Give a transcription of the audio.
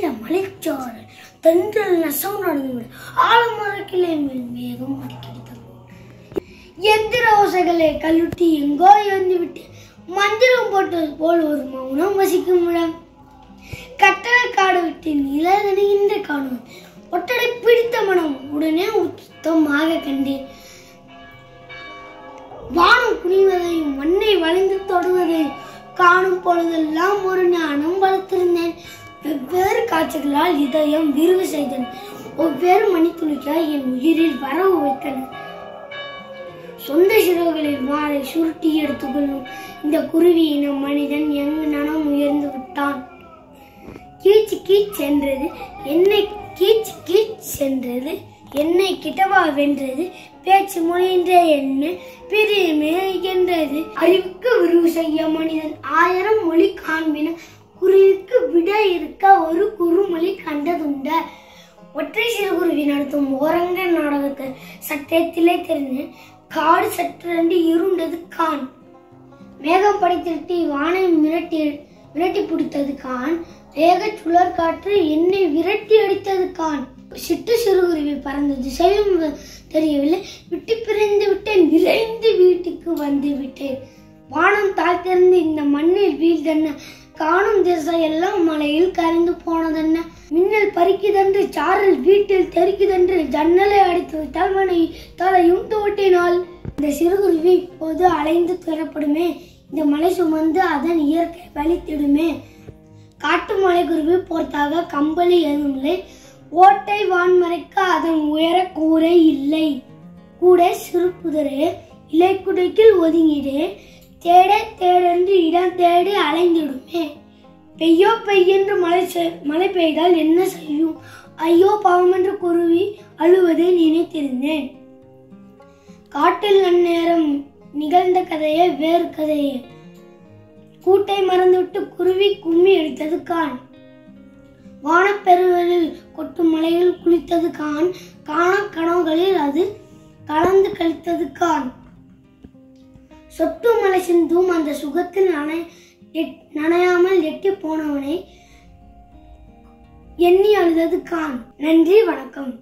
ஈர மலைச்சாரல் தென்றல் நெசவு நடந்து ஆலமரக்கிளை மேல் மேகம் அடிக்கிறது. எந்திர ஓசைகளை கல்லுட்டி எங்கோ இறந்து விட்டு மந்திரம் போட்டது போல் ஒரு மௌனம் வசிக்கும் இடம். கட்டளை காடு விட்டு நிலநடுகின்ற காணும் ஒட்டடை பிடித்த மனம் உடனே உத்தமாக கண்டேன். வானம் குனிவதையும் மண்ணை வளைந்து தொடுவதையும் காணும் பொழுதெல்லாம் ஒரு ஞானம் வளர்த்திருந்தேன். வெவ்வேறு காட்சிகளால் இதயம் விரிவு செய்தன. ஒவ்வொரு மணித்துளிக்காய் என் உயிரில் வரவு வைத்தன. சொந்த சிறகுகளில் மாலை சுருட்டி எடுத்துக்கொள்ளும் இந்த குருவி இன மனிதன் எங்கு நனம் உயர்ந்து விட்டான். கீச்சு கீச் சென்றது என்னை, கீச்சு கீச் சென்றது என்னை கிட்டவா வென்றது, பேச்சு மொழின்ற என்ன பிரியுமே என்றது. அறிவுக்கு விரிவு செய்ய மனிதன் 1000 மொழி காண்பின, குருவிக்கு விட இருக்க ஒரு குறுமொழி கண்டதுண்ட. ஒற்றை சிறுகுருவி நடத்தும் ஓரங்க நாடகத்தை சட்டத்திலே தெரிந்து காடு சற்றண்டு இருண்டது கான். மேகம் படைத்திருட்டி வானை மிரட்டி பிடித்தது கான். வேக சுழற் காற்று என்னை விரட்டி அடித்தது கான். சிட்டு சிறுகுருவி பறந்த திசையும் தெரியவில்லை. விட்டு பிரிந்து விட்டேன், விரைந்து வீட்டுக்கு வந்து விட்டேன். வானம் தாழ்த்திருந்து இந்த மண்ணில் வீழ்தென்ன, காணும் திசையெல்லாம் மலையில் கரைந்து போனதென்ன. மின்னல் பறிக்குதென்று சாரல் வீட்டில் தெரிக்குதென்று ஜன்னலை அடித்து வைத்தால் மனை தலையும் தோட்டினாள். இந்த சிறுகுருவி இப்போது அலைந்து துயரப்படுமே, இந்த மலை சுமந்து அதன் இயற்கை வலித்திடுமே. காட்டு மலை குருவி போர்த்தாக கம்பளி எதுவுமில்லை, ஓட்டை வான்மறைக்க அதன் உயர கூரை இல்லை. கூட சிறு குதிரை இலை குடைக்கில் ஒதுங்கிடே, தேட தேடென்று இடம் தேடி அலைந்திடுமே. பெய்யோ பெய்யென்று மழை பெய்தால் என்ன செய்யும், ஐயோ பாவம் என்று குருவி அழுவதை நினைத்திருந்தேன். காட்டில் அந்நேரம் நிகழ்ந்த கதையே வேறு கதையே. கூட்டை மறந்துவிட்டு குருவி கும்மி அடித்தது கான். வானப்பெருவெளியில் கொட்டும் மலையில் குளித்தது கான். காண கனவுகளில் அது கலந்து கழித்தது கான். சொட்டு மலை சிந்தும் அந்த சுகத்தில் நனையாமல் எட்டி போனவனை எண்ணி அழுதது கான். நன்றி, வணக்கம்.